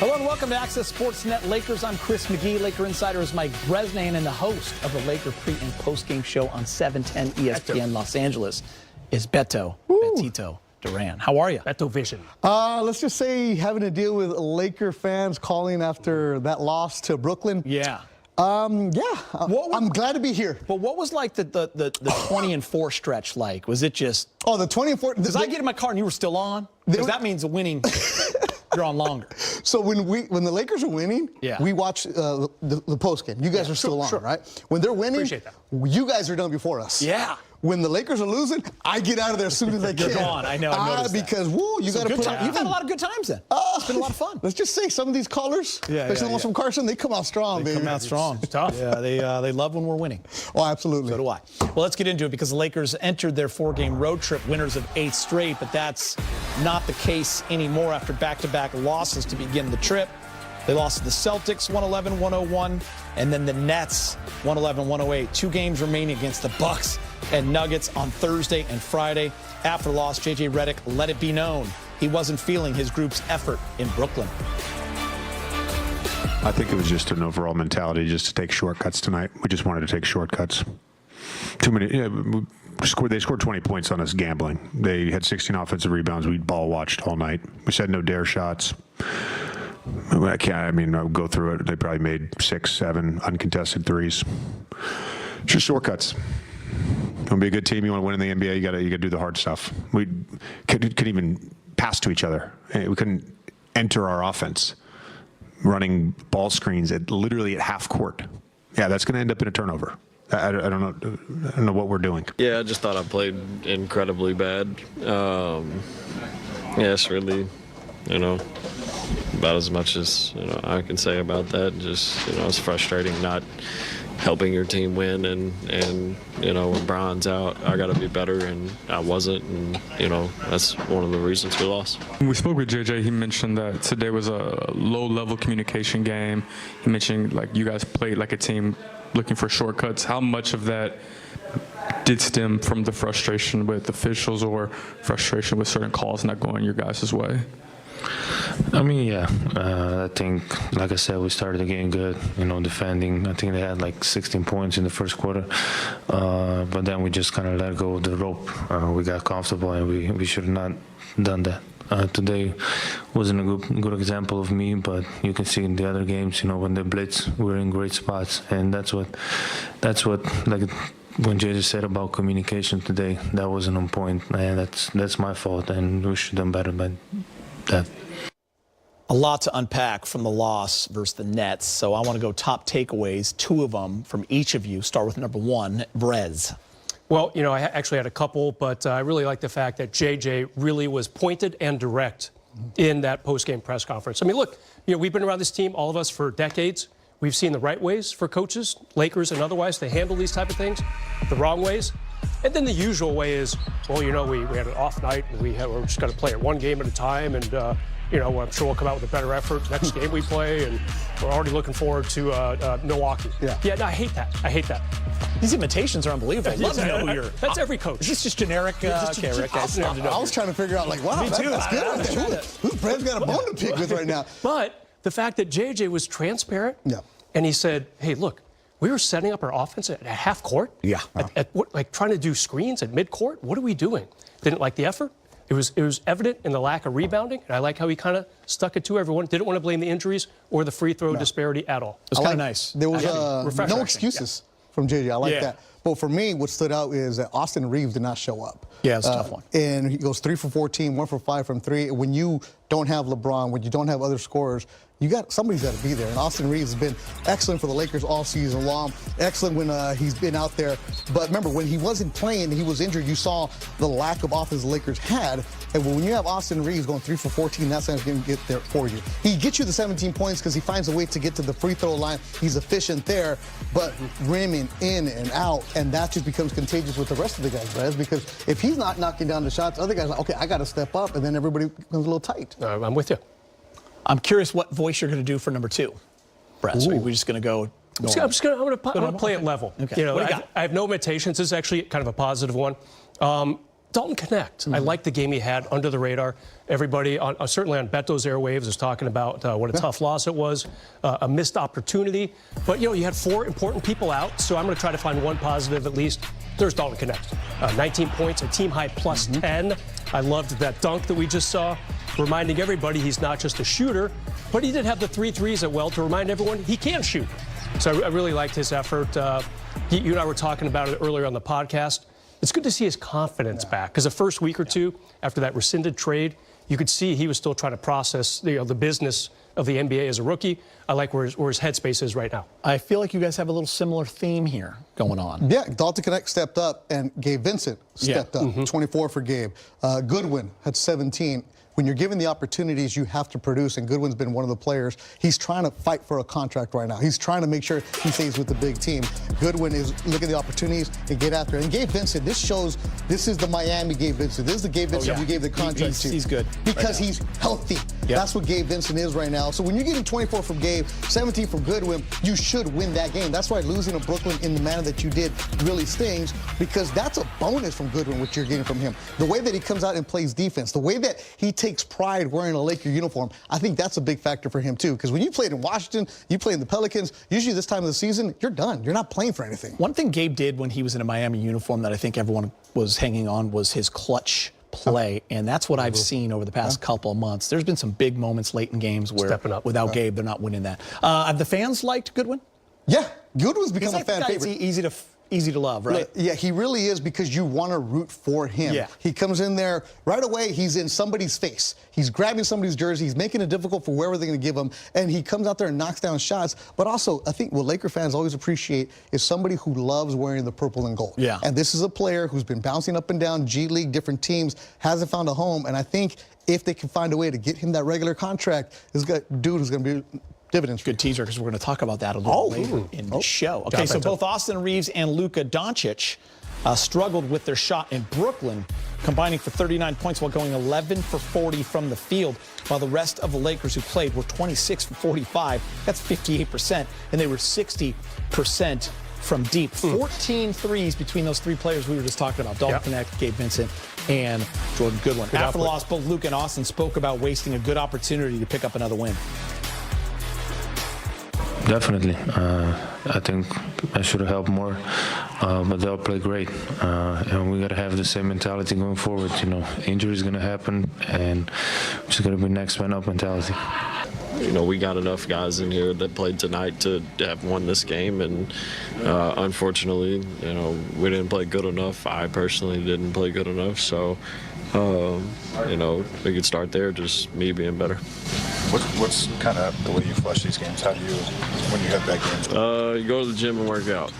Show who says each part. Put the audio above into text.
Speaker 1: Hello and welcome to Access Sportsnet Lakers. I'm Chris McGee. Laker Insider is Mike Bresnan, and the host of the Laker pre- and post-game show on 710 ESPN Los Angeles is Betito Duran. How are you?
Speaker 2: Beto Vision.
Speaker 3: Let's just say having to deal with Laker fans calling after that loss to Brooklyn.
Speaker 1: Yeah.
Speaker 3: I'm glad to be here.
Speaker 1: But what was like the 20-4 stretch like? Was it just...
Speaker 3: Oh, the 20-4...
Speaker 1: Because I get in my car and you were still on? Because that means the winning... You're on longer.
Speaker 3: So when the Lakers are winning, we watch the post game. You guys are still on, right? When they're winning,
Speaker 2: Appreciate that.
Speaker 3: You guys are done before us.
Speaker 1: Yeah.
Speaker 3: When the Lakers are losing, I get out of there as soon as I can.
Speaker 1: You're gone. I know. I noticed
Speaker 3: because you got to put on.
Speaker 1: You've had a lot of good times then. It's been a lot of fun.
Speaker 3: Let's just say some of these callers, especially the ones from Carson, they come out strong.
Speaker 1: They come out strong.
Speaker 2: It's tough.
Speaker 1: Yeah, they love when we're winning.
Speaker 3: Oh, absolutely.
Speaker 1: So do I. Well, let's get into it because the Lakers entered their 4-game road trip winners of 8 straight, but that's not the case anymore after back-to-back losses to begin the trip. They lost to the Celtics 111-101, and then the Nets 111-108. 2 games remaining against the Bucks and Nuggets on Thursday and Friday. After the loss, J.J. Redick let it be known he wasn't feeling his group's effort in Brooklyn.
Speaker 4: I think it was just an overall mentality just to take shortcuts tonight. We just wanted to take shortcuts. Too many. They scored 20 points on us gambling. They had 16 offensive rebounds. We ball watched all night. We said no dare shots. I'll go through it. They probably made 6, 7 uncontested threes. Just shortcuts. You want to be a good team, you want to win in the NBA, you got to do the hard stuff. We couldn't even pass to each other. We couldn't enter our offense. Running ball screens literally at half court. Yeah, that's going to end up in a turnover. I don't know what we're doing.
Speaker 5: Yeah, I just thought I played incredibly bad. It's really, about as much as I can say about that. Just it's frustrating not helping your team win, and when Bron's out, I got to be better, and I wasn't, and that's one of the reasons we lost.
Speaker 6: When we spoke with JJ, he mentioned that today was a low-level communication game. He mentioned like you guys played like a team looking for shortcuts. How much of that did stem from the frustration with officials or frustration with certain calls not going your guys' way?
Speaker 7: I think, like I said, we started the game good, defending. I think they had like 16 points in the first quarter, but then we just kind of let go of the rope. We got comfortable, and we should have not done that. Today wasn't a good example of me, but you can see in the other games, when they blitz, we're in great spots, and that's what like when JJ said about communication today, that wasn't on point, and that's my fault, and we should have done better by that.
Speaker 1: A lot to unpack from the loss versus the Nets, so I want to go top takeaways, 2 of them from each of you. Start with number 1, Brez.
Speaker 2: Well, I actually had a couple, but I really like the fact that JJ really was pointed and direct in that post-game press conference. I mean, look, we've been around this team, all of us, for decades. We've seen the right ways for coaches, Lakers and otherwise, to handle these type of things, the wrong ways. And then the usual way is, well, we had an off night, and we're just going to play it one game at a time, and I'm sure we'll come out with a better effort next game we play, and we're already looking forward to Milwaukee. Yeah, no, I hate that.
Speaker 1: These imitations are unbelievable. I'd love to know who you're...
Speaker 2: That's every coach.
Speaker 1: Is this just generic?
Speaker 3: I was trying to figure out, wow, that's good. Who's Brad's got a bone to pick with right now?
Speaker 2: But the fact that JJ was transparent, and he said, hey, look, we were setting up our offense at half court.
Speaker 1: Yeah.
Speaker 2: Like trying to do screens at mid-court. What are we doing? Didn't like the effort. It was evident in the lack of rebounding, and I like how he kind of stuck it to everyone. Didn't want to blame the injuries or the free throw disparity at all.
Speaker 1: It was kind of nice.
Speaker 3: There was no excuses from JJ. I like that. But for me, what stood out is that Austin Reeves did not show up.
Speaker 1: Yeah, it's a tough one.
Speaker 3: And he goes 3 for 14, 1 for 5 from 3. When you don't have LeBron, when you don't have other scorers, somebody's got to be there. And Austin Reeves has been excellent for the Lakers all season long. Excellent when he's been out there. But remember, when he wasn't playing, he was injured, you saw the lack of offense the Lakers had. And when you have Austin Reeves going 3 for 14, that's going to get there for you. He gets you the 17 points because he finds a way to get to the free throw line. He's efficient there, but rimming in and out. And that just becomes contagious with the rest of the guys, Brez, because if he's not knocking down the shots, other guys are like, okay, I got to step up, and then everybody becomes a little tight.
Speaker 2: I'm with you.
Speaker 1: I'm curious what voice you're going to do for number 2, Brez. Are we just going to go?
Speaker 2: I'm going to play it level.
Speaker 1: Okay.
Speaker 2: I have no imitations. This is actually kind of a positive one. Dalton Connect. I like the game he had under the radar. Everybody, certainly on Beto's airwaves, is talking about what a tough loss it was, a missed opportunity. But, you had 4 important people out, so I'm going to try to find one positive at least. There's Dalton Connect. 19 points, a team-high plus 10. I loved that dunk that we just saw, reminding everybody he's not just a shooter, but he did have the 3 threes at will to remind everyone he can shoot. So I really liked his effort. You and I were talking about it earlier on the podcast. It's good to see his confidence back, because the first week or two after that rescinded trade, you could see he was still trying to process the business of the NBA as a rookie. I like where his headspace is right now.
Speaker 1: I feel like you guys have a little similar theme here going on.
Speaker 3: Yeah, Dalton Connect stepped up, and Gabe Vincent stepped up. 24 for Gabe. Goodwin had 17. When you're given the opportunities, you have to produce, and Goodwin's been one of the players. He's trying to fight for a contract right now. He's trying to make sure he stays with the big team. Goodwin is looking at the opportunities and get after it. And Gabe Vincent, this is the Miami Gabe Vincent. This is the Gabe Vincent we gave the contract to.
Speaker 1: He's good.
Speaker 3: Because he's healthy. Yep. That's what Gabe Vincent is right now. So when you're getting 24 from Gabe, 17 from Goodwin, you should win that game. That's why losing to Brooklyn in the manner that you did really stings, because that's a bonus from Goodwin, what you're getting from him. The way that he comes out and plays defense, the way that he takes pride wearing a Laker uniform, I think that's a big factor for him too. Because when you played in Washington, you played in the Pelicans, usually this time of the season, you're done. You're not playing for anything.
Speaker 1: One thing Gabe did when he was in a Miami uniform that I think everyone was hanging on was his clutch play, and that's what I've seen over the past couple of months. There's been some big moments late in games where without Gabe, they're not winning that. Have the fans liked Goodwin?
Speaker 3: Yeah, Goodwin's become a fan favorite.
Speaker 1: Easy to love, right?
Speaker 3: Yeah, he really is, because you want to root for him.
Speaker 1: Yeah.
Speaker 3: He comes in there right away, he's in somebody's face. He's grabbing somebody's jersey, he's making it difficult for wherever they're going to give him, and he comes out there and knocks down shots. But also, I think what Laker fans always appreciate is somebody who loves wearing the purple and gold.
Speaker 1: Yeah.
Speaker 3: And this is a player who's been bouncing up and down G League, different teams, hasn't found a home, and I think if they can find a way to get him that regular contract, this dude is going to be dividends.
Speaker 1: Good teaser, because we're going to talk about that a little later in the show. Okay, so both Austin Reeves and Luka Doncic struggled with their shot in Brooklyn, combining for 39 points while going 11 for 40 from the field, while the rest of the Lakers who played were 26 for 45. That's 58%, and they were 60% from deep. 14 threes between those 3 players we were just talking about, Dalton Connect, Gabe Vincent, and Jordan Goodwin. After the loss, both Luka and Austin spoke about wasting a good opportunity to pick up another win.
Speaker 7: Definitely. I think I should have helped more, but they'll play great. And we got to have the same mentality going forward. Injury is going to happen, and it's going to be next man up mentality.
Speaker 5: We got enough guys in here that played tonight to have won this game, and unfortunately, we didn't play good enough. I personally didn't play good enough, so we could start there, just me being better.
Speaker 8: What's kind of the way you flush these games? How do you, when you have bad games?
Speaker 5: You go to the gym and work out.